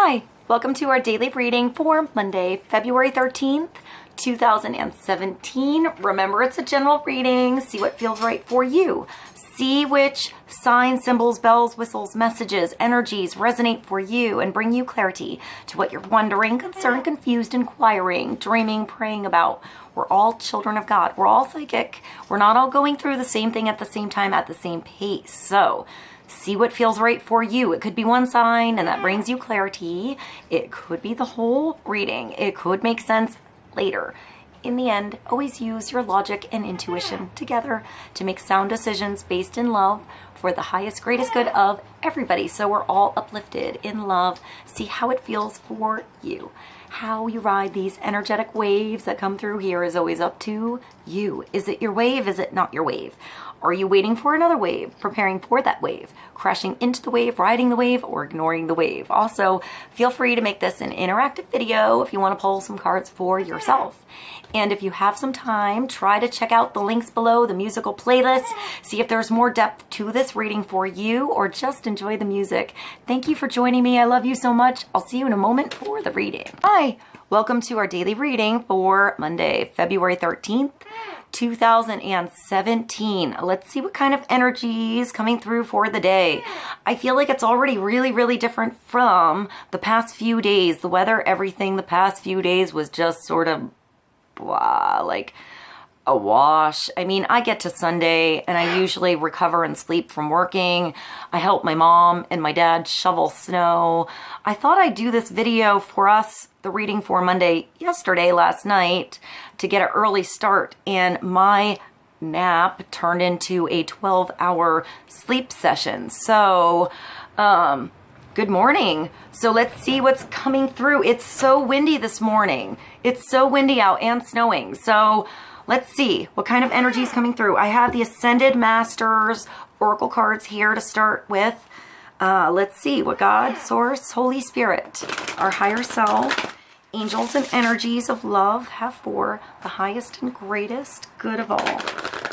Hi, welcome to our daily reading for Monday, February 13th, 2017. Remember, it's a general reading. See what feels right for you. See which signs, symbols, bells, whistles, messages, energies resonate for you and bring you clarity to what you're wondering, concerned, confused, inquiring, dreaming, praying about. We're all children of God. We're all psychic. We're not all going through the same thing at the same time, at the same pace. So see what feels right for you. It could be one sign and that brings you clarity. It could be the whole reading. It could make sense later. In the end, always use your logic and intuition together to make sound decisions based in love for the highest, greatest good of everybody. So we're all uplifted in love. See how it feels for you. How you ride these energetic waves that come through here is always up to you. Is it your wave? Is it not your wave? Are you waiting for another wave, preparing for that wave, crashing into the wave, riding the wave, or ignoring the wave? Also, feel free to make this an interactive video if you want to pull some cards for yourself. And if you have some time, try to check out the links below, the musical playlist, see if there's more depth to this reading for you, or just enjoy the music. Thank you for joining me. I love you so much. I'll see you in a moment for the reading. Hi, welcome to our daily reading for Monday, February 13th. 2017. Let's see what kind of energy is coming through for the day. I feel like it's already really different from the past few days. The weather, everything the past few days was just sort of blah, like a wash. I mean, I get to Sunday and I usually recover and sleep from working. I help my mom and my dad shovel snow. I thought I'd do this video for us, the reading for Monday, last night, to get an early start, and my nap turned into a 12-hour sleep session. So, good morning. So let's see what's coming through. It's so windy this morning. It's so windy out and snowing. So let's see what kind of energy is coming through. I have the Ascended Masters Oracle cards here to start with. Let's see what God, Source, Holy Spirit, our higher self, angels and energies of love have for the highest and greatest good of all.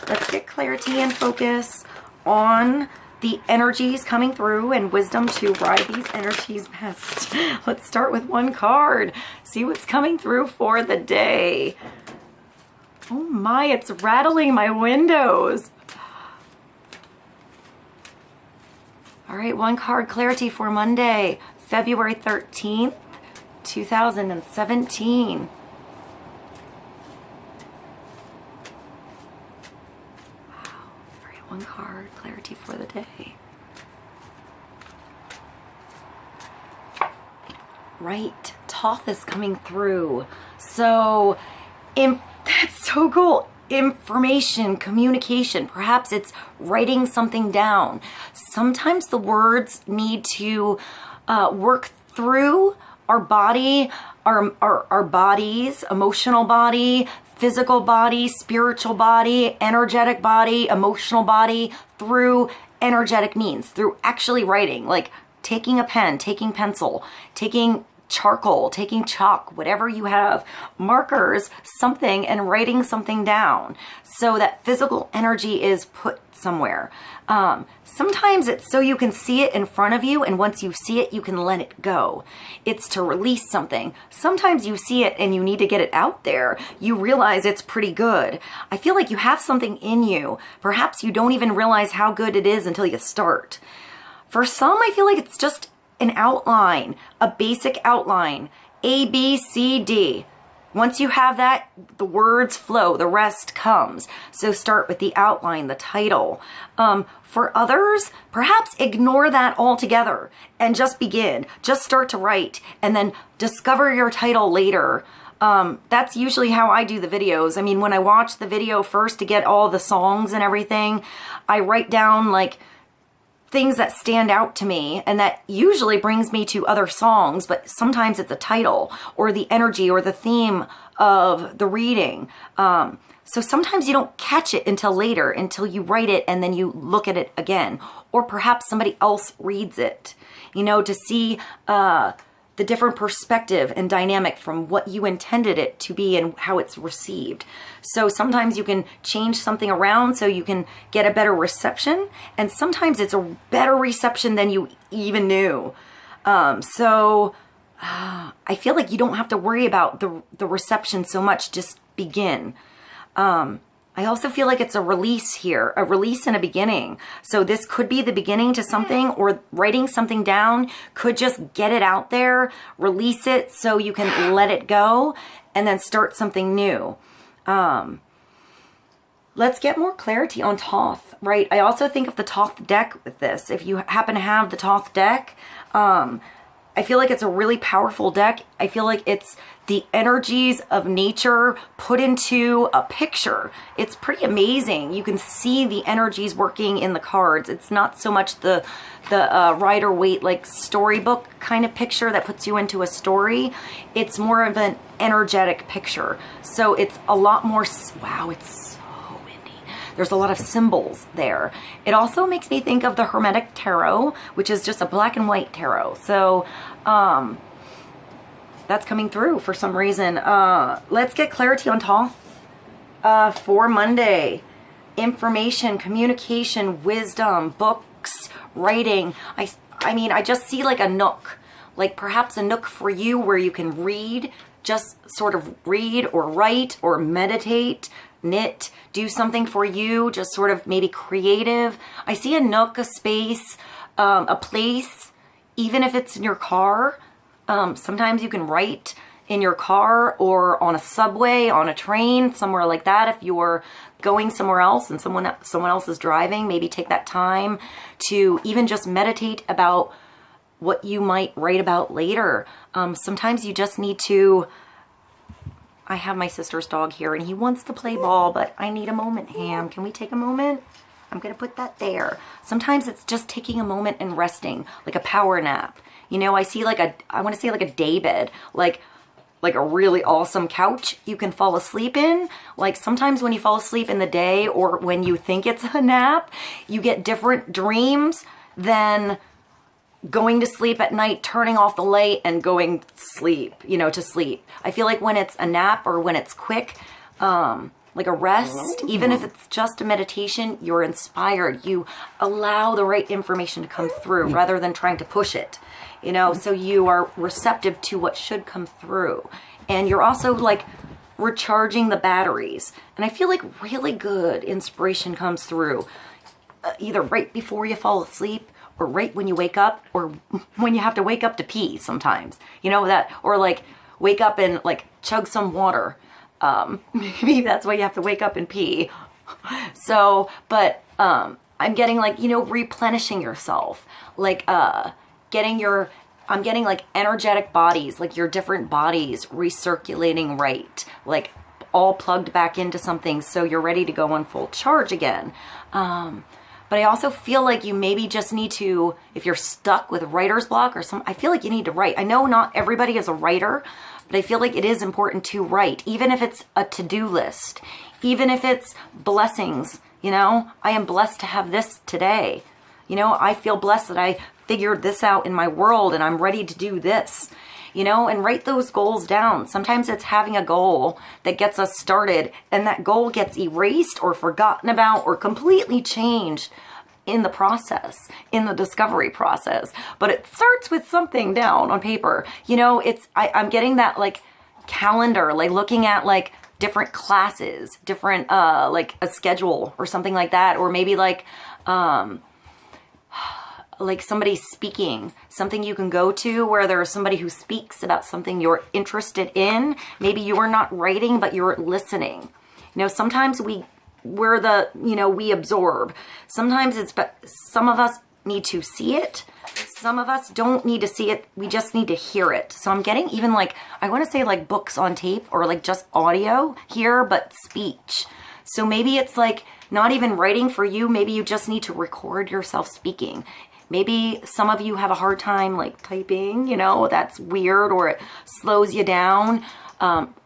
Let's get clarity and focus on the energies coming through and wisdom to ride these energies best. Let's start with one card. See what's coming through for the day. Oh my, it's rattling my windows. All right, one card, clarity for Monday, February 13th, 2017. Wow. All right, one card, clarity for the day. Right, Thoth is coming through. So, that's so cool. Information, communication. Perhaps it's writing something down. Sometimes the words need to work through our body, our bodies, emotional body, physical body, spiritual body, energetic body, emotional body, through energetic means, through actually writing, like taking a pen, taking pencil, taking charcoal, taking chalk, whatever you have, markers, something, and writing something down so that physical energy is put somewhere. Sometimes it's so you can see it in front of you, and once you see it, you can let it go. It's to release something. Sometimes you see it and you need to get it out there. You realize it's pretty good. I feel like you have something in you. Perhaps you don't even realize how good it is until you start. For some, I feel like it's just an outline, a basic outline, A, B, C, D. Once you have that, the words flow, the rest comes. So start with the outline, the title. For others, perhaps ignore that altogether and just begin. Just start to write and then discover your title later. That's usually how I do the videos. I mean, when I watch the video first to get all the songs and everything, I write down like things that stand out to me, and that usually brings me to other songs, but sometimes it's a title or the energy or the theme of the reading. So sometimes you don't catch it until later, until you write it and then you look at it again, or perhaps somebody else reads it, you know, to see the different perspective and dynamic from what you intended it to be and how it's received. So sometimes you can change something around so you can get a better reception, and sometimes it's a better reception than you even knew. So I feel like you don't have to worry about the reception so much. Just begin. I also feel like it's a release here, a release and a beginning. So this could be the beginning to something, or writing something down could just get it out there, release it so you can let it go and then start something new. Let's get more clarity on Thoth, right? I also think of the Thoth deck with this. If you happen to have the Thoth deck, I feel like it's a really powerful deck. I feel like it's the energies of nature put into a picture. It's pretty amazing. You can see the energies working in the cards. It's not so much the Rider-Waite like storybook kind of picture that puts you into a story. It's more of an energetic picture. So it's a lot more, wow, it's so windy. There's a lot of symbols there. It also makes me think of the Hermetic Tarot, which is just a black and white tarot. So, that's coming through for some reason. Let's get clarity on Thoth for Monday. Information, communication, wisdom, books, writing. I mean, I just see like a nook, like perhaps a nook for you where you can read, just sort of read or write or meditate, knit, do something for you, just sort of maybe creative. I see a nook, a space, a place, even if it's in your car. Sometimes you can write in your car or on a subway, on a train, somewhere like that. If you're going somewhere else and someone else is driving, maybe take that time to even just meditate about what you might write about later. Sometimes you just need to, I have my sister's dog here and he wants to play ball, but I need a moment, Ham. Can we take a moment? I'm going to put that there. Sometimes it's just taking a moment and resting, like a power nap. You know, I see like I want to say like a day bed, like a really awesome couch you can fall asleep in. Like sometimes when you fall asleep in the day or when you think it's a nap, you get different dreams than going to sleep at night, turning off the light and going sleep, you know, to sleep. I feel like when it's a nap or when it's quick, like a rest, even if it's just a meditation, you're inspired. You allow the right information to come through rather than trying to push it, you know, so you are receptive to what should come through. And you're also like recharging the batteries. And I feel like really good inspiration comes through either right before you fall asleep or right when you wake up or when you have to wake up to pee sometimes, you know, that, or like wake up and like chug some water. Maybe that's why you have to wake up and pee. So, but, I'm getting like, you know, replenishing yourself, like, I'm getting like energetic bodies, like your different bodies recirculating right, like all plugged back into something. So you're ready to go on full charge again. But I also feel like you maybe just need to, if you're stuck with writer's block or I feel like you need to write. I know not everybody is a writer, but I feel like it is important to write, even if it's a to-do list, even if it's blessings, you know, I am blessed to have this today. You know, I feel blessed that I figured this out in my world and I'm ready to do this, you know, and write those goals down. Sometimes it's having a goal that gets us started and that goal gets erased or forgotten about or completely changed in the process, in the discovery process. But it starts with something down on paper. You know, I'm getting that like calendar, like looking at like different classes, different, like a schedule or something like that. Or maybe like somebody speaking, something you can go to where there's somebody who speaks about something you're interested in. Maybe you are not writing, but you're listening. You know, sometimes we're the, you know, we absorb. Sometimes some of us need to see it. Some of us don't need to see it. We just need to hear it. So I'm getting even like, I want to say like books on tape or like just audio here, but speech. So maybe it's like not even writing for you. Maybe you just need to record yourself speaking. Maybe some of you have a hard time like typing, you know, that's weird or it slows you down.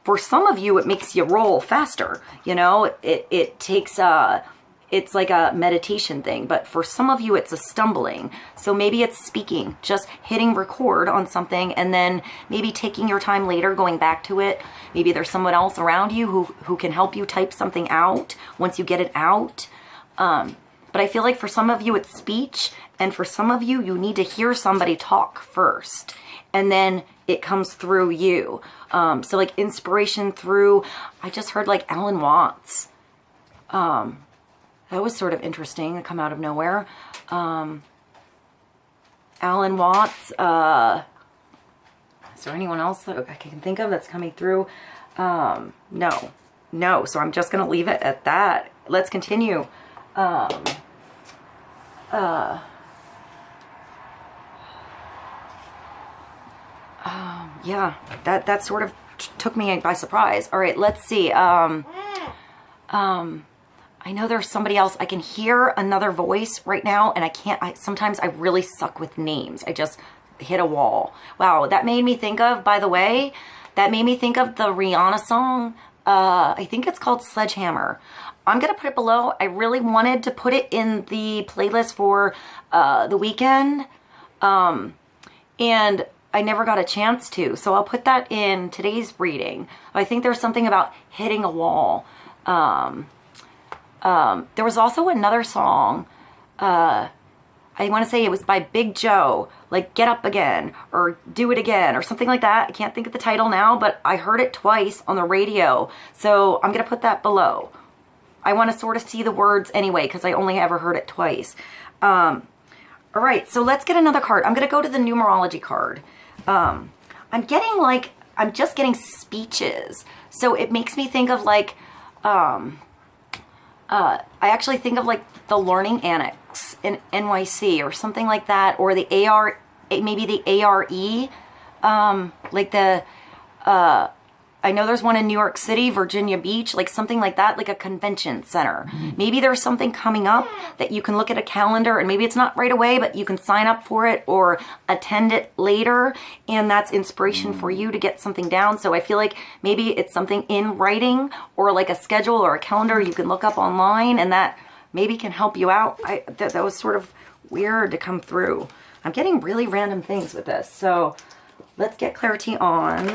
For some of you, it makes you roll faster, you know, it takes, it's like a meditation thing, but for some of you, it's a stumbling. So maybe it's speaking, just hitting record on something and then maybe taking your time later, going back to it. Maybe there's someone else around you who can help you type something out once you get it out. But I feel like for some of you, it's speech. And for some of you, you need to hear somebody talk first. And then it comes through you. So like inspiration through, I just heard like Alan Watts. That was sort of interesting to come out of nowhere. Alan Watts, is there anyone else that I can think of that's coming through? No, so I'm just going to leave it at that. Let's continue. Yeah, that sort of took me by surprise. All right, let's see. I know there's somebody else. I can hear another voice right now, and I can't. Sometimes I really suck with names. I just hit a wall. Wow, that made me think of, by the way, that made me think of the Rihanna song. I think it's called Sledgehammer. I'm going to put it below. I really wanted to put it in the playlist for the weekend. And I never got a chance to. So I'll put that in today's reading. I think there's something about hitting a wall. There was also another song. I want to say it was by Big Joe, like Get Up Again or Do It Again or something like that. I can't think of the title now, but I heard it twice on the radio. So I'm going to put that below. I want to sort of see the words anyway, because I only ever heard it twice. All right, so let's get another card. I'm going to go to the numerology card. I'm just getting speeches. So it makes me think of like, I actually think of like the Learning Annex in NYC or something like that, or the maybe the ARE, like the, I know there's one in New York City, Virginia Beach, like something like that, like a convention center. Maybe there's something coming up that you can look at a calendar, and maybe it's not right away, but you can sign up for it or attend it later, and that's inspiration for you to get something down. So I feel like maybe it's something in writing or like a schedule or a calendar you can look up online, and that maybe can help you out. That was sort of weird to come through. I'm getting really random things with this. So let's get clarity on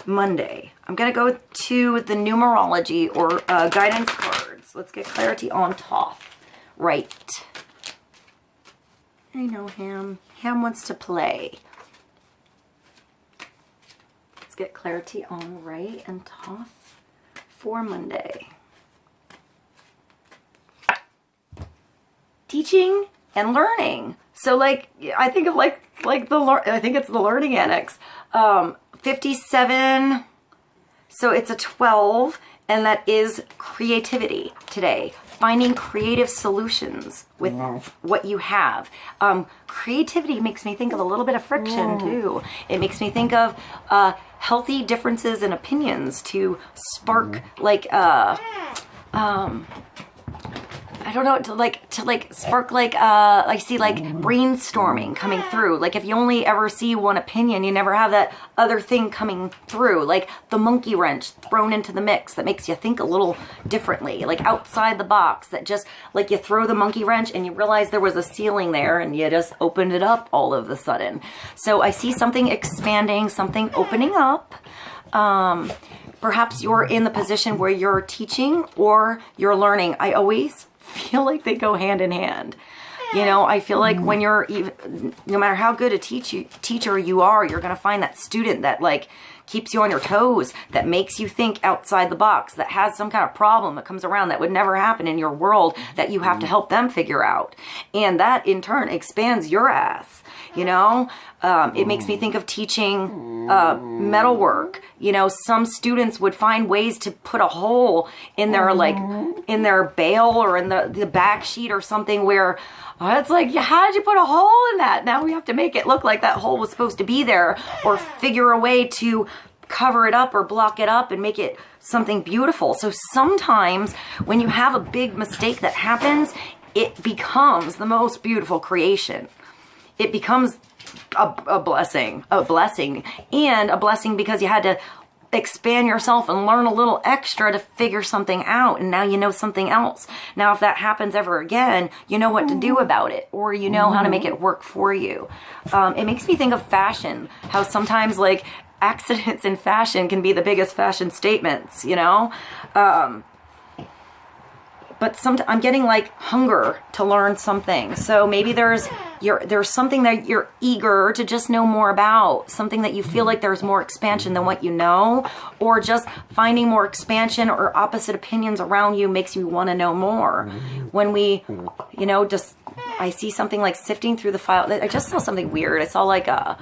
Monday. I'm going to go to the numerology or guidance cards. Let's get clarity on Thoth. Right. I know Ham. Ham wants to play. Let's get clarity on Right and Thoth for Monday. Teaching and learning. So like, I think of like I think it's the Learning Annex. 57, so it's a 12, and that is creativity today. Finding creative solutions with what you have. Creativity makes me think of a little bit of friction too. It makes me think of healthy differences in opinions to spark like I don't know, to spark like I see like brainstorming coming through. Like if you only ever see one opinion, you never have that other thing coming through. Like the monkey wrench thrown into the mix that makes you think a little differently, like outside the box, that just like you throw the monkey wrench and you realize there was a ceiling there and you just opened it up all of a sudden. So I see something expanding, something opening up. Perhaps you're in the position where you're teaching or you're learning. I always feel like they go hand in hand. You know, I feel like when you're, no matter how good a teacher you are, you're going to find that student that like keeps you on your toes, that makes you think outside the box, that has some kind of problem that comes around that would never happen in your world that you have to help them figure out. And that in turn expands your ass. You know, it makes me think of teaching metalwork. You know, some students would find ways to put a hole in their in their bale or in the back sheet or something where it's like, how did you put a hole in that? Now we have to make it look like that hole was supposed to be there, or figure a way to cover it up or block it up and make it something beautiful. So sometimes when you have a big mistake that happens, it becomes the most beautiful creation. It becomes a blessing, and a blessing because you had to expand yourself and learn a little extra to figure something out, and now you know something else. Now if that happens ever again, you know what to do about it, or you know how to make it work for you. It makes me think of fashion, how sometimes like accidents in fashion can be the biggest fashion statements, you know? but I'm getting like hunger to learn something. So maybe there's something that you're eager to just know more about, something that you feel like there's more expansion than what you know, or just finding more expansion or opposite opinions around you makes you want to know more. When we, you know, just, I see something like sifting through the file. I just saw something weird. I saw like a,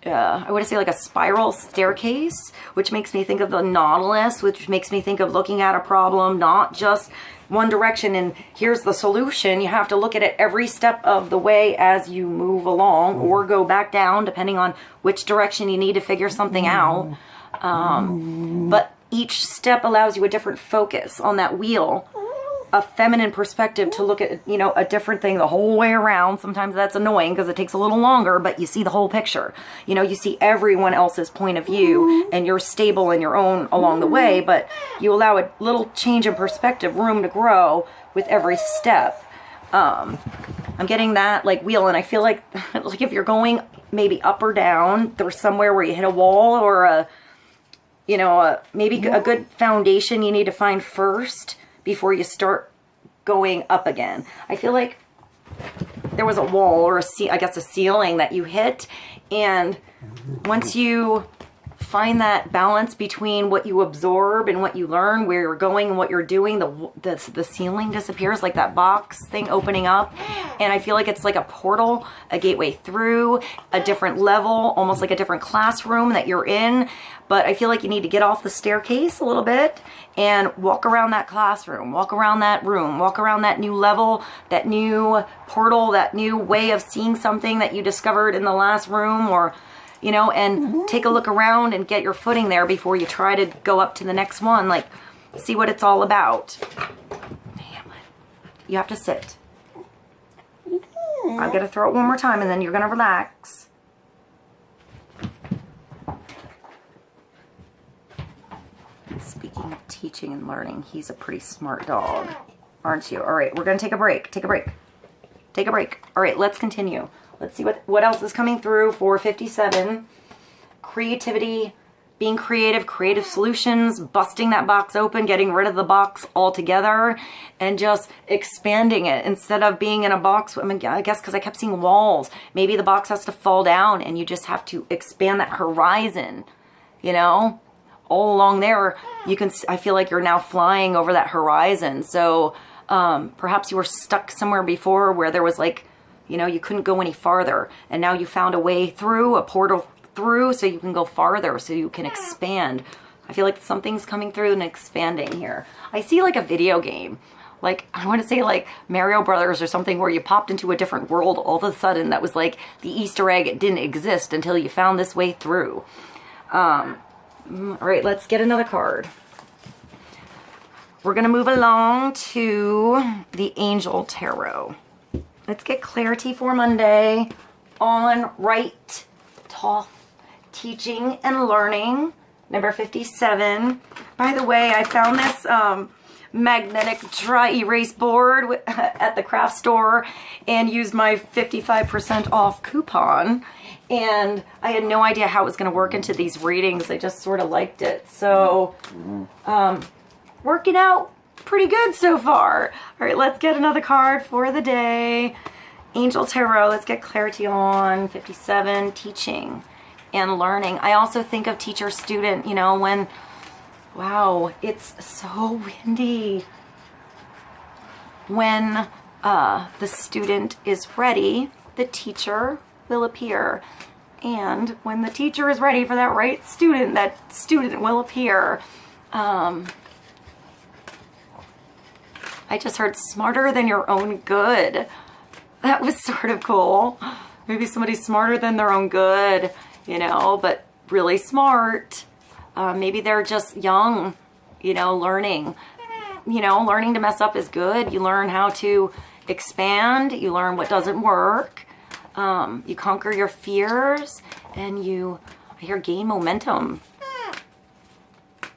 I would say like a spiral staircase, which makes me think of the Nautilus, which makes me think of looking at a problem, not just one direction and here's the solution. You have to look at it every step of the way as you move along, or go back down depending on which direction you need to figure something out. But each step allows you a different focus on that wheel, a feminine perspective to look at, you know, a different thing the whole way around. Sometimes that's annoying because it takes a little longer, but you see the whole picture. You know, you see everyone else's point of view and you're stable in your own along the way, but you allow a little change in perspective, room to grow with every step. I'm getting that like wheel, and I feel like if you're going maybe up or down, there's somewhere where you hit a wall or a, you know, maybe a good foundation you need to find first before you start going up again. I feel like there was a wall or I guess a ceiling that you hit, and once you find that balance between what you absorb and what you learn, where you're going and what you're doing, the ceiling disappears, like that box thing opening up. And I feel like it's like a portal, a gateway through a different level, almost like a different classroom that you're in. But I feel like you need to get off the staircase a little bit and walk around that classroom, walk around that room, walk around that new level, that new portal, that new way of seeing something that you discovered in the last room, or, you know, and take a look around and get your footing there before you try to go up to the next one. Like, see what it's all about. Hamlet, you have to sit. I'm going to throw it one more time and then you're going to relax. Speaking of teaching and learning, he's a pretty smart dog, aren't you? All right, we're going to take a break. Take a break. Take a break. All right, let's continue. Let's see what else is coming through for 57. Creativity, being creative, creative solutions, busting that box open, getting rid of the box altogether, and just expanding it instead of being in a box. I mean, I guess because I kept seeing walls. Maybe the box has to fall down and you just have to expand that horizon, you know? All along there, you can, I feel like you're now flying over that horizon. So perhaps you were stuck somewhere before where there was like, you know, you couldn't go any farther, and now you found a way through, a portal through, so you can go farther, so you can expand. I feel like something's coming through and expanding here. I see like a video game, like I want to say like Mario Brothers or something, where you popped into a different world all of a sudden. That was like the Easter egg. It didn't exist until you found this way through. All right, let's get another card. We're going to move along to the Angel Tarot. Let's get clarity for Monday on right, tough, teaching and learning, number 57. By the way, I found this magnetic dry erase board at the craft store and used my 55% off coupon. And I had no idea how it was going to work into these readings. I just sort of liked it. So, working out pretty good so far. All right, let's get another card for the day. Angel Tarot, let's get clarity on 57, teaching and learning. I also think of teacher-student, you know, when, wow, it's so windy. When the student is ready, the teacher will appear. And when the teacher is ready for that right student, that student will appear. I just heard smarter than your own good. That was sort of cool. Maybe somebody's smarter than their own good, you know, but really smart. Maybe they're just young, you know, learning. You know, learning to mess up is good. You learn how to expand. You learn what doesn't work. You conquer your fears, and I hear gain momentum.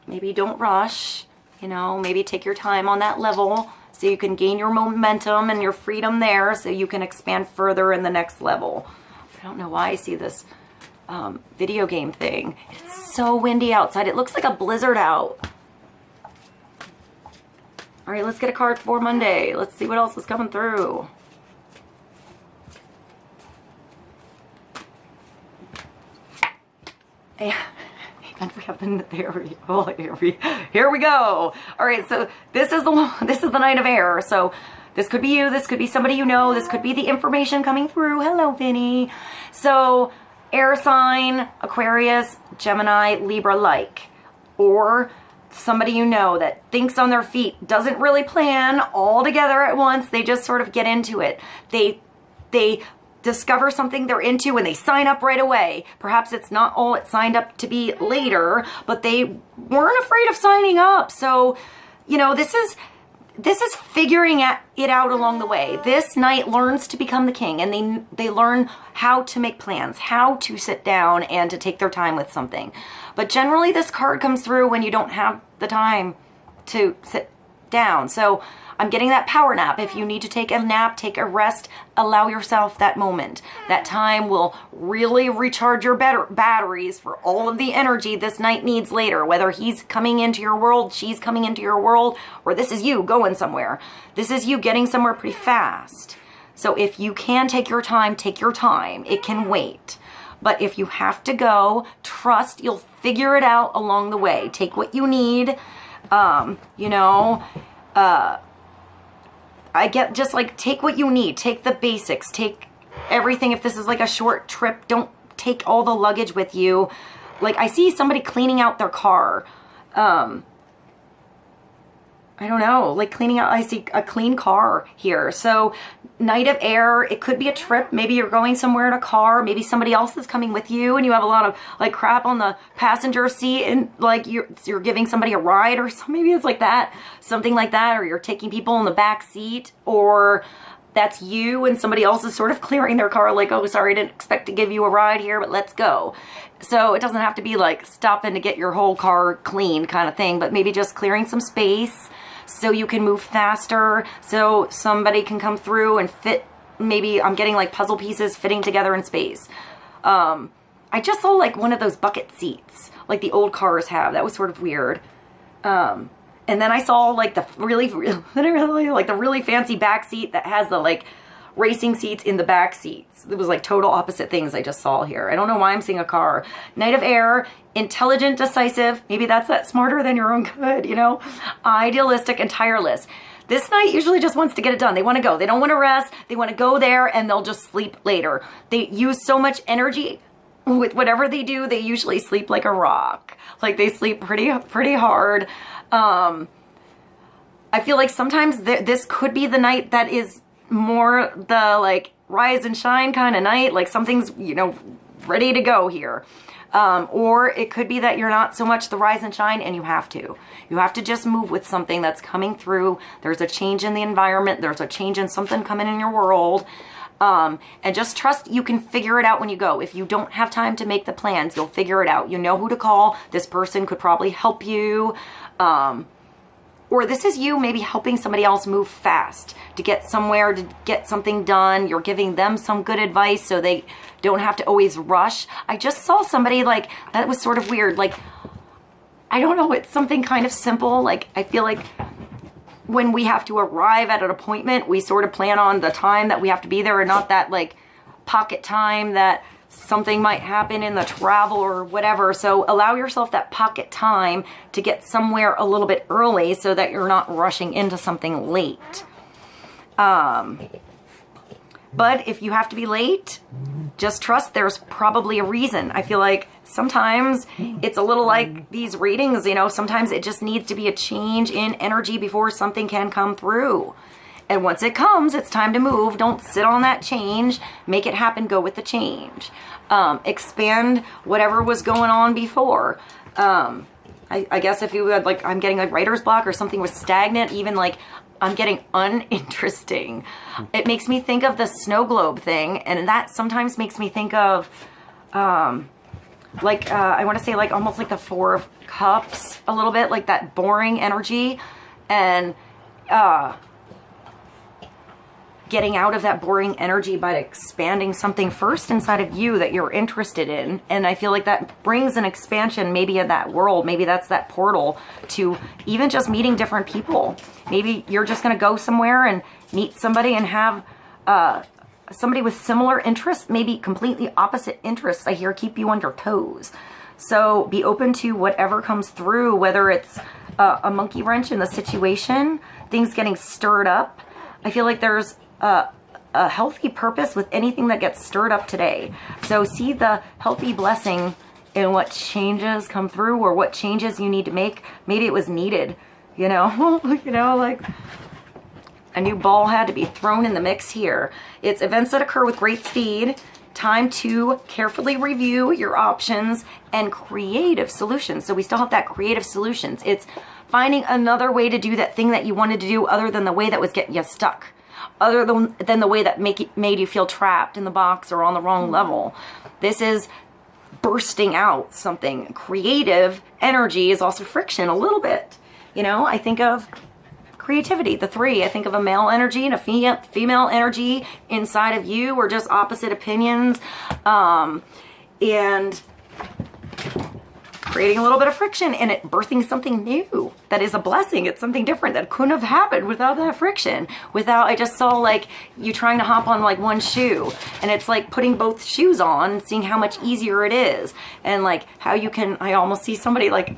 Maybe don't rush, you know, maybe take your time on that level so you can gain your momentum and your freedom there so you can expand further in the next level. I don't know why I see this video game thing. It's so windy outside. It looks like a blizzard out. All right, let's get a card for Monday. Let's see what else is coming through. Yeah. And we have here we go. All right, so this is the Knight of Air. So this could be you, this could be somebody you know, this could be the information coming through. Hello, Vinny. So air sign, Aquarius, Gemini, Libra like, or somebody you know that thinks on their feet, doesn't really plan all together at once. They just sort of get into it. They discover something they're into and they sign up right away. Perhaps it's not all it signed up to be later, but they weren't afraid of signing up. So, you know, this is figuring it out along the way. This knight learns to become the king, and they learn how to make plans, how to sit down and to take their time with something. But generally this card comes through when you don't have the time to sit down. So I'm getting that power nap. If you need to take a nap, take a rest, allow yourself that moment. That time will really recharge your batteries for all of the energy this knight needs later, whether he's coming into your world, she's coming into your world, or this is you going somewhere. This is you getting somewhere pretty fast. So if you can take your time, take your time. It can wait. But if you have to go, trust you'll figure it out along the way. Take what you need, I get just like, take what you need, take the basics, take everything. If this is like a short trip, don't take all the luggage with you. Like I see somebody cleaning out their car. I don't know, like cleaning out, I see a clean car here. So Knight of Air, it could be a trip. Maybe you're going somewhere in a car. Maybe somebody else is coming with you and you have a lot of like crap on the passenger seat and like you're giving somebody a ride or something. Maybe it's like that, something like that. Or you're taking people in the back seat, or that's you and somebody else is sort of clearing their car like, oh, sorry, I didn't expect to give you a ride here, but let's go. So it doesn't have to be like stopping to get your whole car clean kind of thing, but maybe just clearing some space so you can move faster, so somebody can come through and fit. Maybe I'm getting like puzzle pieces fitting together in space. I just saw like one of those bucket seats like the old cars have. That was sort of weird. And then I saw like the literally like the really fancy back seat that has the like racing seats in the back seats. It was like total opposite things I just saw here. I don't know why I'm seeing a car. Knight of Air, intelligent, decisive. Maybe that's that smarter than your own good, you know? Idealistic and tireless. This knight usually just wants to get it done. They want to go. They don't want to rest. They want to go there and they'll just sleep later. They use so much energy with whatever they do. They usually sleep like a rock. Like they sleep pretty hard. I feel like sometimes this could be the night that is more the like rise and shine kind of night, like something's, you know, ready to go here. Or it could be that you're not so much the rise and shine and you have to just move with something that's coming through. There's a change in the environment. There's a change in something coming in your world. And just trust you can figure it out when you go. If you don't have time to make the plans, you'll figure it out. You know who to call. This person could probably help you. Or this is you maybe helping somebody else move fast to get somewhere, to get something done. You're giving them some good advice so they don't have to always rush. I just saw somebody like, that was sort of weird. Like, I don't know, it's something kind of simple. Like, I feel like when we have to arrive at an appointment, we sort of plan on the time that we have to be there and not that like pocket time that something might happen in the travel or whatever. So allow yourself that pocket time to get somewhere a little bit early so that you're not rushing into something late. But if you have to be late, just trust there's probably a reason. I feel like sometimes it's a little like these readings, you know, sometimes it just needs to be a change in energy before something can come through. And once it comes, it's time to move. Don't sit on that change. Make it happen. Go with the change. Expand whatever was going on before. I guess if you had like, I'm getting like writer's block or something was stagnant, even like I'm getting uninteresting. It makes me think of the snow globe thing. And that sometimes makes me think of, I want to say like almost like the Four of Cups a little bit, like that boring energy. And, getting out of that boring energy by expanding something first inside of you that you're interested in. And I feel like that brings an expansion maybe of that world. Maybe that's that portal to even just meeting different people. Maybe you're just going to go somewhere and meet somebody and have somebody with similar interests, maybe completely opposite interests. I hear keep you on your toes. So be open to whatever comes through, whether it's a monkey wrench in the situation, things getting stirred up. I feel like there's a healthy purpose with anything that gets stirred up today. So see the healthy blessing in what changes come through or what changes you need to make. Maybe it was needed, you know, like a new ball had to be thrown in the mix here. It's events that occur with great speed. Time to carefully review your options and creative solutions. So we still have that creative solutions. It's finding another way to do that thing that you wanted to do other than the way that was getting you stuck. Other than the way that made you feel trapped in the box or on the wrong level. This is bursting out something. Creative energy is also friction a little bit. You know, I think of creativity, the 3. I think of a male energy and a female energy inside of you, or just opposite opinions. And creating a little bit of friction and it birthing something new that is a blessing. It's something different that couldn't have happened without that friction. Without, I just saw like you trying to hop on like one shoe, and it's like putting both shoes on and seeing how much easier it is, and like how you can, I almost see somebody like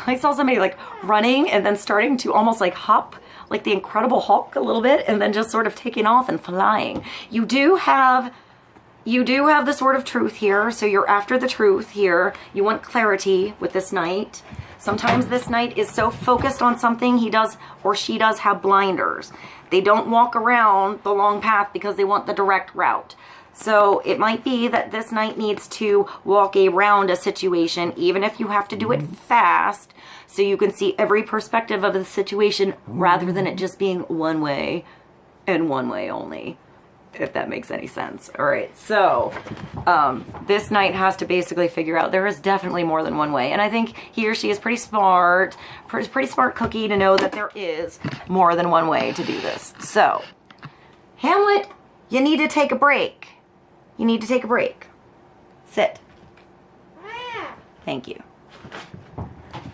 I saw somebody like running and then starting to almost like hop like the Incredible Hulk a little bit, and then just sort of taking off and flying. You do have the sword of truth here, so you're after the truth here. You want clarity with this knight. Sometimes this knight is so focused on something, he does or she does have blinders. They don't walk around the long path because they want the direct route. So it might be that this knight needs to walk around a situation, even if you have to do it fast, so you can see every perspective of the situation rather than it just being one way and one way only. If that makes any sense. All right, so this knight has to basically figure out there is definitely more than one way, and I think he or she is pretty smart cookie to know that there is more than one way to do this. So Hamlet, you need to take a break. You need to take a break. Sit. Thank you.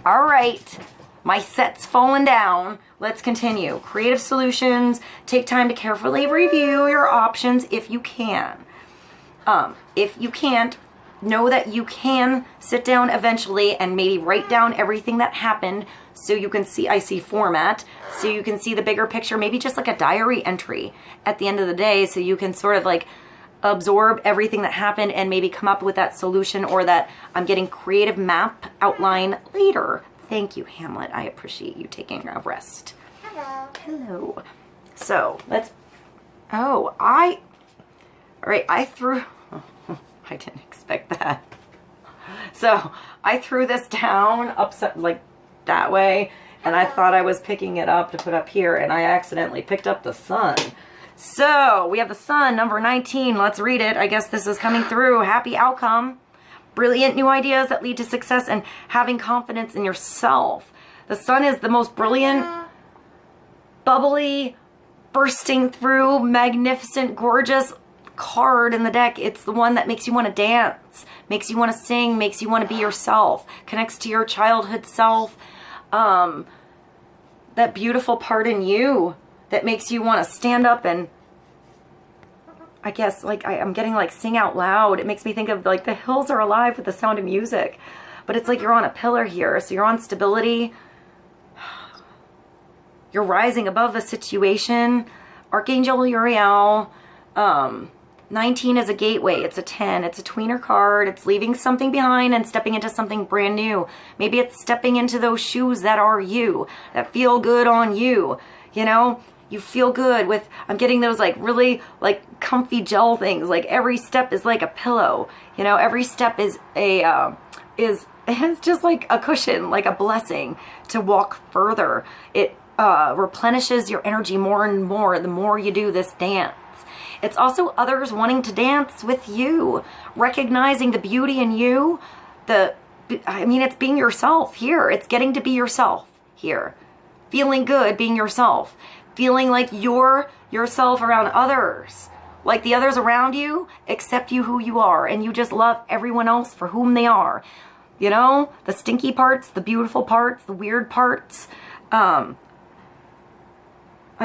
All right, my set's fallen down. Let's continue. Creative solutions. Take time to carefully review your options if you can. If you can't, know that you can sit down eventually and maybe write down everything that happened so you can see, I see format, so you can see the bigger picture, maybe just like a diary entry at the end of the day, so you can sort of like absorb everything that happened and maybe come up with that solution or that I'm getting creative map outline later. Thank you, Hamlet. I appreciate you taking a rest. Hello. Hello. So let's, all right, I didn't expect that. So I threw this down upside, like that way, and I thought I was picking it up to put up here, and I accidentally picked up the sun. So we have the sun, number 19. Let's read it. I guess this is coming through. Happy outcome. Brilliant new ideas that lead to success and having confidence in yourself. The sun is the most brilliant, bubbly, bursting through, magnificent, gorgeous card in the deck. It's the one that makes you want to dance, makes you want to sing, makes you want to be yourself, connects to your childhood self, that beautiful part in you that makes you want to stand up and, I guess, like I'm getting like sing out loud. It makes me think of like the hills are alive with the sound of music, but it's like you're on a pillar here, so you're on stability. You're rising above the situation. Archangel Uriel. 19 is a gateway. It's a 10. It's a tweener card. It's leaving something behind and stepping into something brand new. Maybe it's stepping into those shoes that are you, that feel good on you. You know, you feel good with, I'm getting those like really like comfy gel things. Like every step is like a pillow. You know, every step is a, it's just like a cushion, like a blessing to walk further. It replenishes your energy more and more the more you do this dance. It's also others wanting to dance with you, recognizing the beauty in you. It's being yourself here. It's getting to be yourself here. Feeling good being yourself. Feeling like you're yourself around others. Like the others around you accept you who you are, and you just love everyone else for whom they are. You know, the stinky parts, the beautiful parts, the weird parts. I'm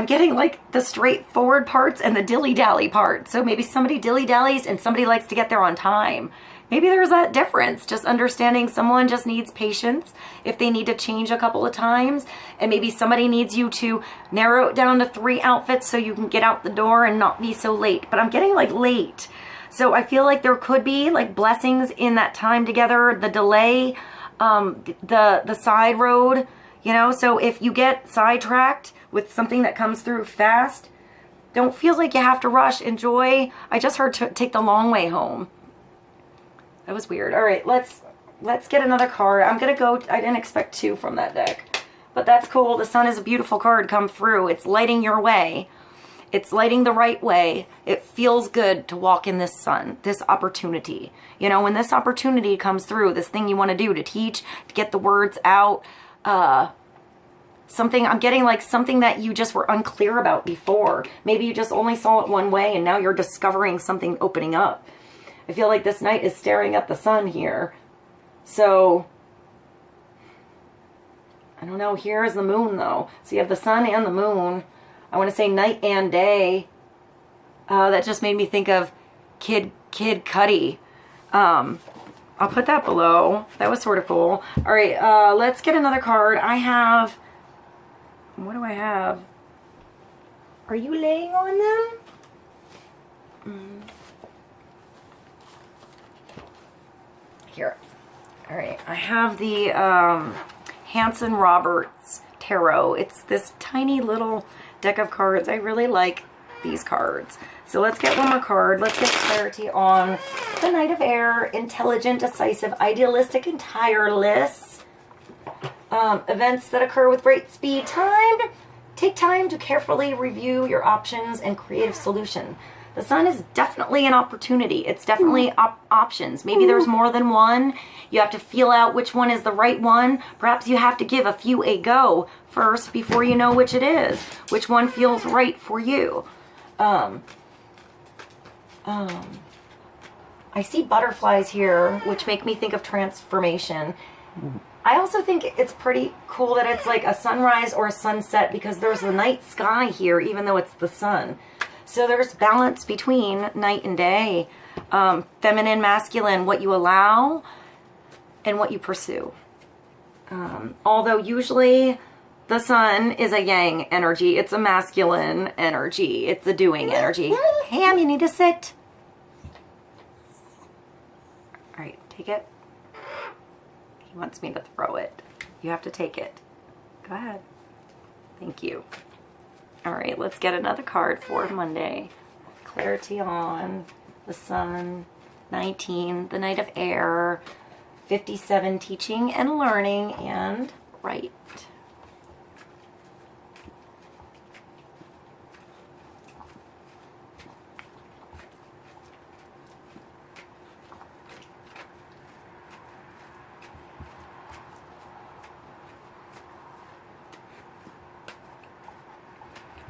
getting like the straightforward parts and the dilly-dally parts. So maybe somebody dilly-dallies and somebody likes to get there on time. Maybe there's that difference, just understanding someone just needs patience if they need to change a couple of times. And maybe somebody needs you to narrow it down to 3 outfits so you can get out the door and not be so late. But I'm getting like late. So I feel like there could be like blessings in that time together, the delay, the side road, you know. So if you get sidetracked with something that comes through fast, don't feel like you have to rush. Enjoy. I just heard to take the long way home. That was weird. All right, let's get another card. I'm going to go, I didn't expect 2 from that deck, but that's cool. The Sun is a beautiful card come through. It's lighting your way. It's lighting the right way. It feels good to walk in this sun, this opportunity. You know, when this opportunity comes through, this thing you want to do, to teach, to get the words out, something, I'm getting like something that you just were unclear about before. Maybe you just only saw it one way and now you're discovering something opening up. I feel like this knight is staring at the sun here. So, I don't know. Here is the moon, though. So you have the sun and the moon. I want to say night and day. That just made me think of Kid Cudi. I'll put that below. That was sort of cool. All right, let's get another card. I have... What do I have? Are you laying on them? Here. All right. I have the Hanson Roberts Tarot. It's this tiny little deck of cards. I really like these cards. So let's get one more card. Let's get clarity on the Knight of Air. Intelligent, decisive, idealistic, and tireless. Events that occur with great speed. Take time to carefully review your options and creative solution. The Sun is definitely an opportunity. It's definitely options. Maybe there's more than one. You have to feel out which one is the right one. Perhaps you have to give a few a go first before you know which it is. Which one feels right for you. I see butterflies here, which make me think of transformation. I also think it's pretty cool that it's like a sunrise or a sunset because there's the night sky here, even though it's the sun. So there's balance between night and day, feminine, masculine, what you allow and what you pursue. Although usually the sun is a yang energy, it's a masculine energy, it's a doing energy. Ham, you need to sit. All right, take it. He wants me to throw it. You have to take it. Go ahead. Thank you. All right, let's get another card for Monday. Clarity on the Sun, 19, the Knight of Air, 57, teaching and learning, and right.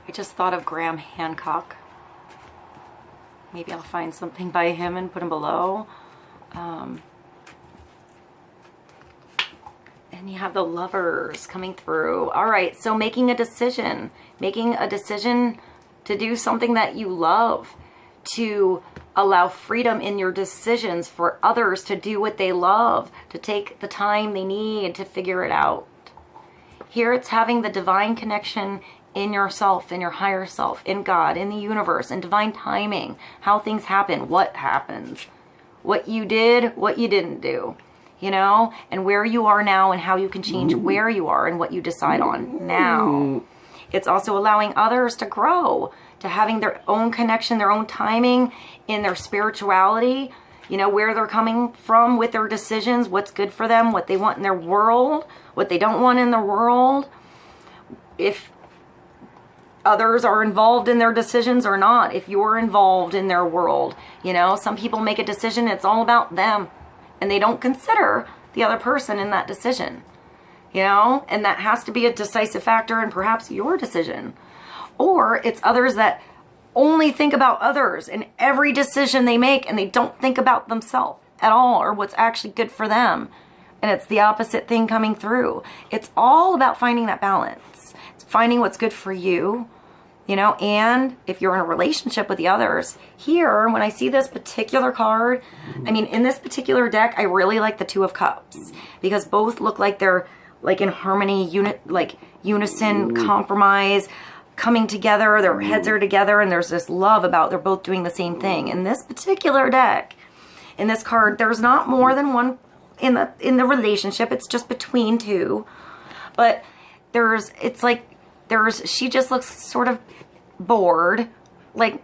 I just thought of Graham Hancock. Maybe I'll find something by him and put him below. And you have the Lovers coming through. All right, so making a decision to do something that you love, to allow freedom in your decisions for others to do what they love, to take the time they need to figure it out. Here it's having the divine connection in yourself, in your higher self, in God, in the universe, in divine timing, how things happen, what happens, what you did, what you didn't do, you know, and where you are now and how you can change where you are and what you decide on now. It's also allowing others to grow, to having their own connection, their own timing in their spirituality, you know, where they're coming from with their decisions, what's good for them, what they want in their world, what they don't want in their world. If others are involved in their decisions or not, if you're involved in their world. You know, some people make a decision, it's all about them, and they don't consider the other person in that decision, you know, and that has to be a decisive factor in perhaps your decision. Or it's others that only think about others in every decision they make, and they don't think about themselves at all or what's actually good for them. And it's the opposite thing coming through. It's all about finding that balance. It's finding what's good for you, you know, and if you're in a relationship with the others. Here, when I see this particular card, I mean, in this particular deck, I really like the Two of Cups, because both look like they're like in harmony, unison, compromise, coming together. Their heads are together, and there's this love about they're both doing the same thing. In this particular deck, in this card, there's not more than one in the relationship. It's just between two. But she just looks sort of bored, like,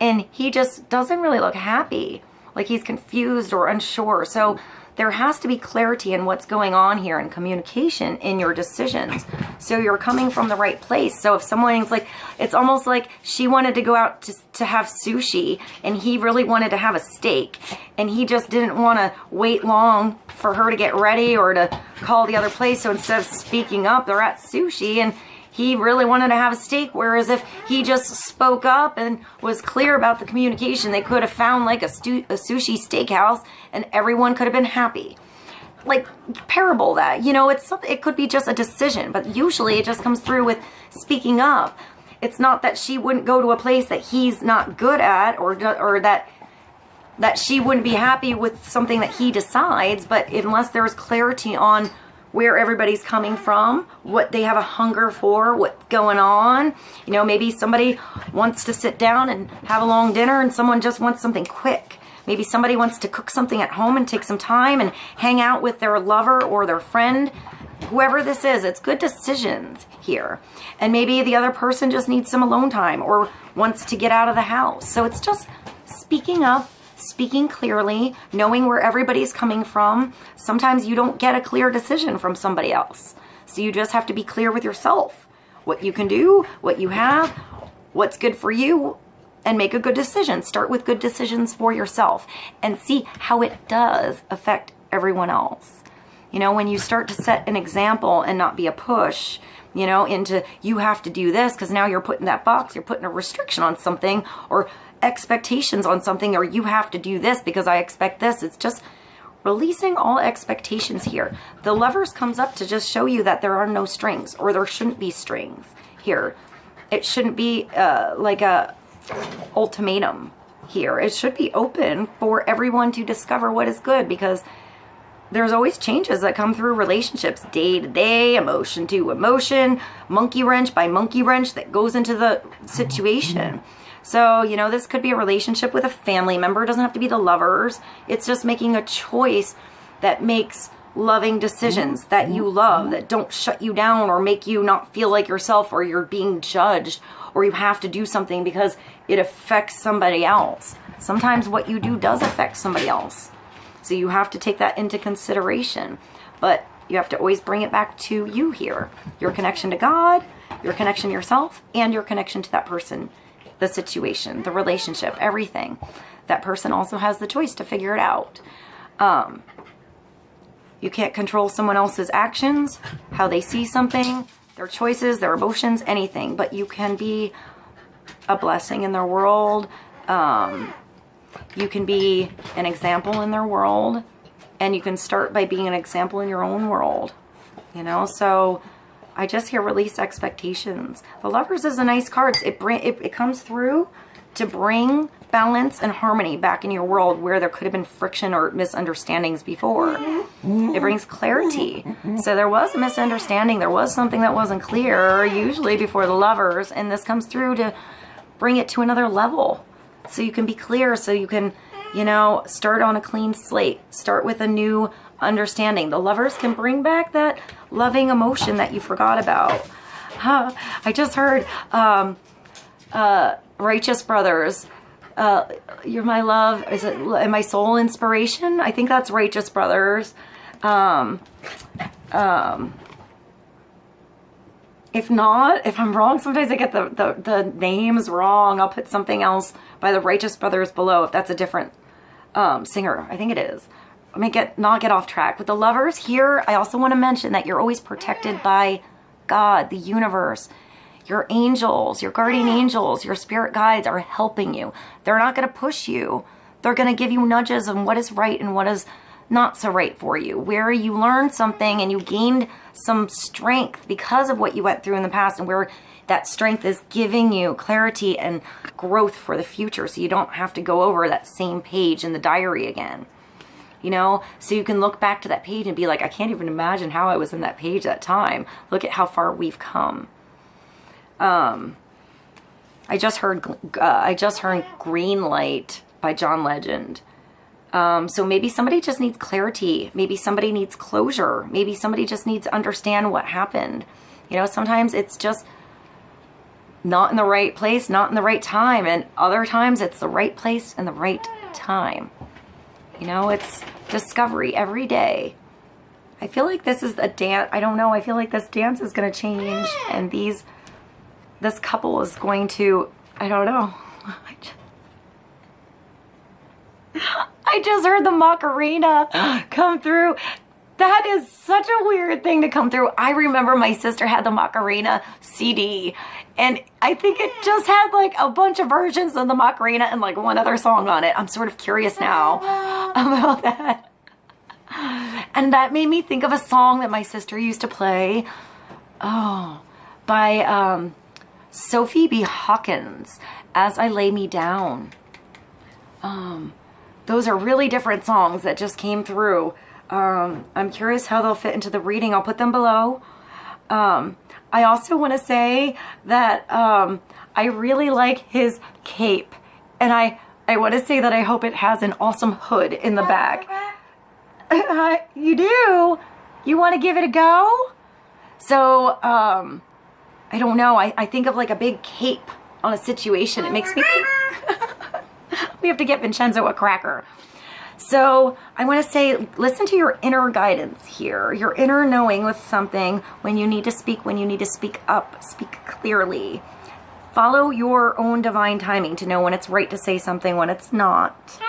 and he just doesn't really look happy, like he's confused or unsure. So there has to be clarity in what's going on here and communication in your decisions, so you're coming from the right place. So if someone's like, it's almost like she wanted to go out to have sushi, and he really wanted to have a steak, and he just didn't want to wait long for her to get ready or to call the other place. So instead of speaking up, they're at sushi, and he really wanted to have a steak. Whereas if he just spoke up and was clear about the communication, they could have found like a sushi steakhouse, and everyone could have been happy. Like, parable that, you know, it could be just a decision, but usually it just comes through with speaking up. It's not that she wouldn't go to a place that he's not good at, or that she wouldn't be happy with something that he decides, but unless there's clarity on where everybody's coming from, what they have a hunger for, what's going on. You know, maybe somebody wants to sit down and have a long dinner, and someone just wants something quick. Maybe somebody wants to cook something at home and take some time and hang out with their lover or their friend. Whoever this is, it's good decisions here. And maybe the other person just needs some alone time or wants to get out of the house. So it's just speaking up, speaking clearly, knowing where everybody's coming from. Sometimes you don't get a clear decision from somebody else. So you just have to be clear with yourself. What you can do, what you have, what's good for you, and make a good decision. Start with good decisions for yourself and see how it does affect everyone else. You know, when you start to set an example and not be a push, you know, into you have to do this, because now you're putting that box, you're putting a restriction on something, or expectations on something, or you have to do this because I expect this. It's just releasing all expectations here. The Lovers comes up to just show you that there are no strings, or there shouldn't be strings here. It shouldn't be like a ultimatum here. It should be open for everyone to discover what is good, because there's always changes that come through relationships, day to day, emotion to emotion, monkey wrench by monkey wrench that goes into the situation. So, you know, this could be a relationship with a family member. It doesn't have to be the Lovers. It's just making a choice that makes loving decisions that you love, that don't shut you down or make you not feel like yourself, or you're being judged, or you have to do something because it affects somebody else. Sometimes what you do does affect somebody else. So you have to take that into consideration. But you have to always bring it back to you here. Your connection to God, your connection to yourself, and your connection to that person, the situation, the relationship, everything. That person also has the choice to figure it out. You can't control someone else's actions, how they see something, their choices, their emotions, anything. But you can be a blessing in their world. You can be an example in their world. And you can start by being an example in your own world. You know, so I just hear release expectations. The Lovers is a nice card. It comes through to bring balance and harmony back in your world where there could have been friction or misunderstandings before. It brings clarity. So there was a misunderstanding. There was something that wasn't clear, usually before the Lovers, and this comes through to bring it to another level. So you can be clear, so you can, you know, start on a clean slate. Start with a new understanding. The Lovers can bring back that loving emotion that you forgot about. I just heard Righteous Brothers. You're my love. Is it my soul inspiration? I think that's Righteous Brothers. If not, if I'm wrong, sometimes I get the names wrong. I'll put something else by the Righteous Brothers below if that's a different singer. I think it is. Let me not get off track. With the Lovers here, I also want to mention that you're always protected by God, the universe. Your angels, your guardian angels, your spirit guides are helping you. They're not going to push you. They're going to give you nudges on what is right and what is not so right for you. Where you learned something and you gained some strength because of what you went through in the past, and where that strength is giving you clarity and growth for the future, so you don't have to go over that same page in the diary again. You know, so you can look back to that page and be like, I can't even imagine how I was in that page that time. Look at how far we've come. I just heard Green Light by John Legend. So maybe somebody just needs clarity. Maybe somebody needs closure. Maybe somebody just needs to understand what happened. You know, sometimes it's just not in the right place, not in the right time. And other times it's the right place and the right time. You know, it's discovery every day. I feel like this is a dance. I don't know. I feel like this dance is going to change. And this couple is going to, I don't know. I just heard the Macarena come through. That is such a weird thing to come through. I remember my sister had the Macarena CD, and I think it just had like a bunch of versions of the Macarena and like one other song on it. I'm sort of curious now about that. And that made me think of a song that my sister used to play. Oh, by Sophie B. Hawkins, As I Lay Me Down. Those are really different songs that just came through. I'm curious how they'll fit into the reading. I'll put them below. I also want to say that I really like his cape. And I want to say that I hope it has an awesome hood in the back. You do? You want to give it a go? So, I don't know. I think of like a big cape on a situation. It makes me think... We have to get Vincenzo a cracker. So I want to say, listen to your inner guidance here, your inner knowing with something, when you need to speak, when you need to speak up, speak clearly. Follow your own divine timing to know when it's right to say something, when it's not.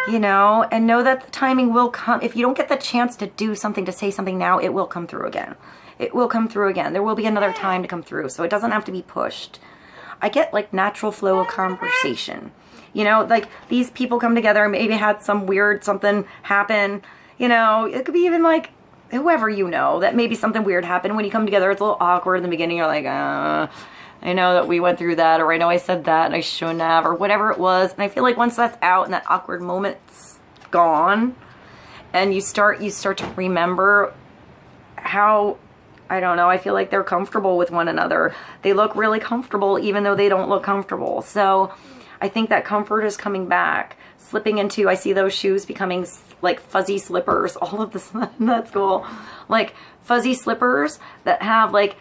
You know, and know that the timing will come. If you don't get the chance to do something, to say something now, it will come through again. It will come through again. There will be another time to come through, so it doesn't have to be pushed. I get like natural flow of conversation. You know, like these people come together, maybe had some weird something happen. You know, it could be even like whoever you know, that maybe something weird happened. When you come together, it's a little awkward in the beginning. You're like, I know that we went through that, or I know I said that and I shouldn't have, or whatever it was. And I feel like once that's out and that awkward moment's gone, and you start to remember how, I don't know, I feel like they're comfortable with one another. They look really comfortable even though they don't look comfortable. So I think that comfort is coming back. Slipping into, I see those shoes becoming like fuzzy slippers. All of this, that's cool. Like fuzzy slippers that have like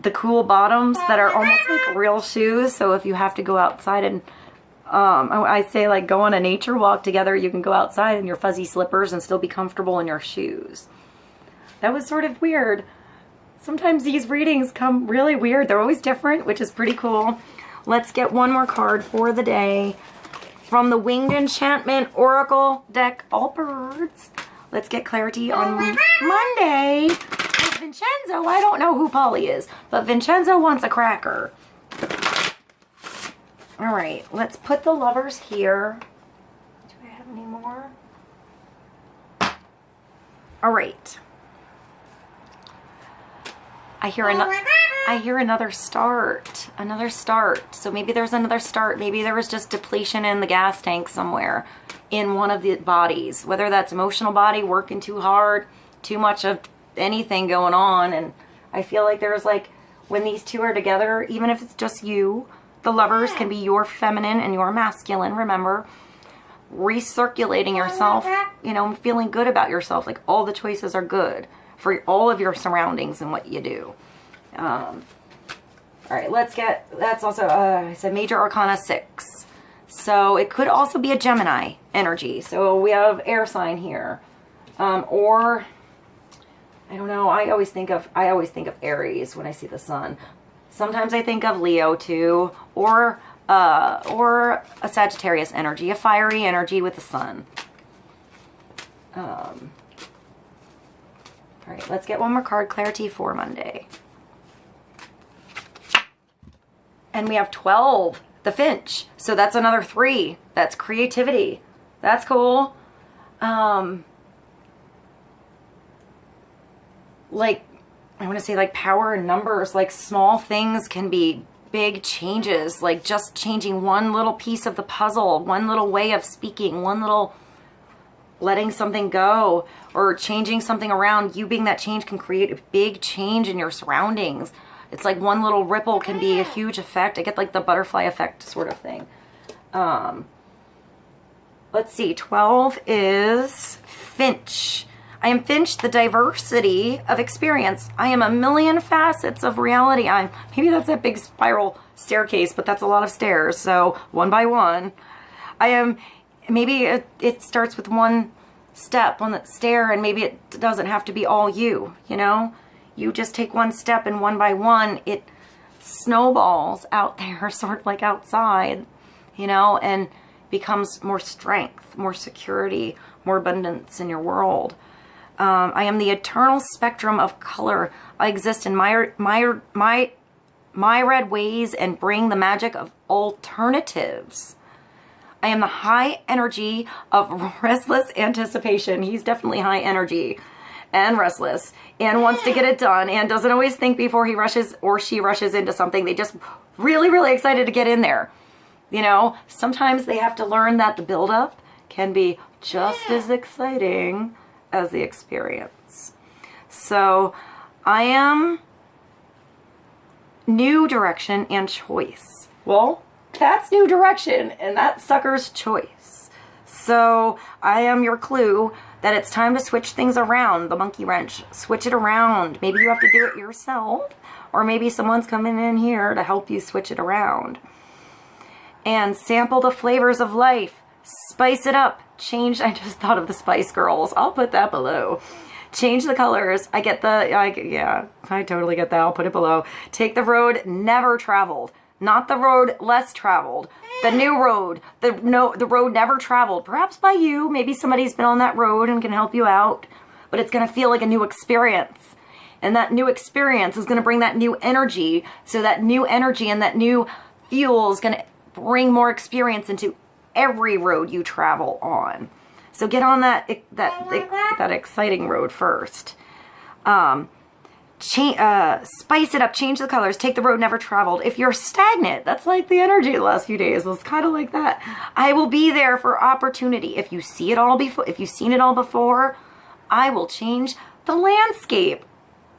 the cool bottoms that are almost like real shoes. So if you have to go outside and, I say like go on a nature walk together, you can go outside in your fuzzy slippers and still be comfortable in your shoes. That was sort of weird. Sometimes these readings come really weird. They're always different, which is pretty cool. Let's get one more card for the day from the Winged Enchantment Oracle deck, All Birds. Let's get clarity on Monday. With Vincenzo, I don't know who Polly is, but Vincenzo wants a cracker. All right, let's put the Lovers here. Do I have any more? All right. I hear another start. Another start. So maybe there's another start. Maybe there was just depletion in the gas tank somewhere in one of the bodies. Whether that's emotional body, working too hard, too much of anything going on. And I feel like there's like, when these two are together, even if it's just you, the Lovers can be your feminine and your masculine. Remember, recirculating yourself, you know, feeling good about yourself. Like all the choices are good for all of your surroundings and what you do. All right, let's get, that's also, it's a Major Arcana 6. So it could also be a Gemini energy. So we have air sign here. Or, I don't know, I always think of Aries when I see the sun. Sometimes I think of Leo too, or a Sagittarius energy, a fiery energy with the sun. All right, let's get one more card, clarity for Monday. And we have 12, the Finch. So that's another 3. That's creativity. That's cool. Like, I want to say like power in numbers, like small things can be big changes, like just changing one little piece of the puzzle, one little way of speaking, one little letting something go, or changing something around. You being that change can create a big change in your surroundings. It's like one little ripple can be a huge effect. I get like the butterfly effect sort of thing. Let's see, 12 is Finch. I am Finch, the diversity of experience. I am a million facets of reality. Maybe that's that big spiral staircase, but that's a lot of stairs. So one by one, I am, maybe it starts with one step on that stair, and maybe it doesn't have to be all you know? You just take one step, and one by one, it snowballs out there, sort of like outside, you know, and becomes more strength, more security, more abundance in your world. I am the eternal spectrum of color. I exist in my red ways and bring the magic of alternatives. I am the high energy of restless anticipation. He's definitely high energy and restless and wants to get it done and doesn't always think before he rushes or she rushes into something. They just really, really excited to get in there. You know, sometimes they have to learn that the buildup can be just as exciting as the experience. So I am new direction and choice. Well, that's new direction and that sucker's choice. So I am your clue that it's time to switch things around. The monkey wrench, switch it around. Maybe you have to do it yourself, or maybe someone's coming in here to help you switch it around. And sample the flavors of life. Spice it up. Change. I just thought of the Spice Girls. I'll put that below. Change the colors. Yeah, I totally get that. I'll put it below. Take the road never traveled. Not the road less traveled. The new road. The road never traveled. Perhaps by you. Maybe somebody's been on that road and can help you out. But it's going to feel like a new experience. And that new experience is going to bring that new energy. So that new energy and that new fuel is going to bring more experience into every road you travel on. So get on that exciting road first. Spice it up, change the colors, take the road never traveled. If you're stagnant, that's like the energy the last few days was kind of like that. I will be there for opportunity. If you see it all before, if you've seen it all before, I will change the landscape.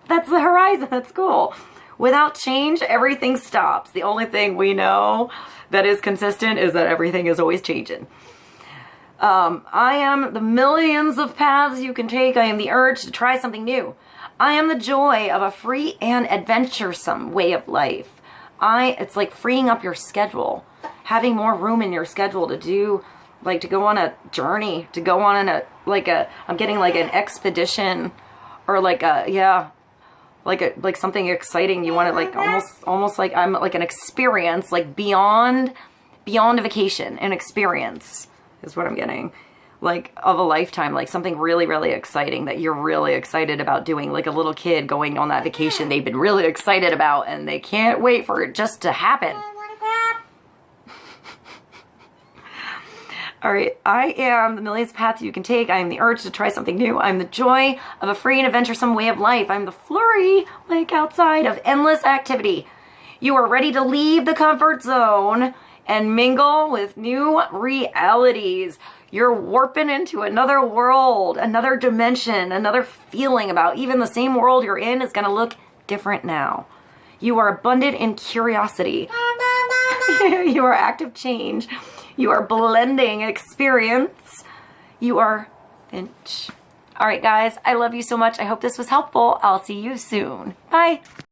That's the horizon. That's cool. Without change, everything stops. The only thing we know that is consistent is that everything is always changing. I am the millions of paths you can take. I am the urge to try something new. I am the joy of a free and adventuresome way of life. It's like freeing up your schedule, having more room in your schedule to do, like to go on a journey, to go on I'm getting like an expedition or like something exciting. You want to like almost like I'm like an experience, like beyond a vacation, an experience is what I'm getting, like of a lifetime, like something really, really exciting that you're really excited about doing, like a little kid going on that vacation they've been really excited about and they can't wait for it just to happen. All right, I am the millions of paths you can take. I am the urge to try something new. I'm the joy of a free and adventuresome way of life. I'm the flurry, like outside, of endless activity. You are ready to leave the comfort zone and mingle with new realities. You're warping into another world, another dimension, another feeling about even the same world you're in is going to look different now. You are abundant in curiosity. You are active change. You are blending experience. You are Finch. All right, guys, I love you so much. I hope this was helpful. I'll see you soon. Bye.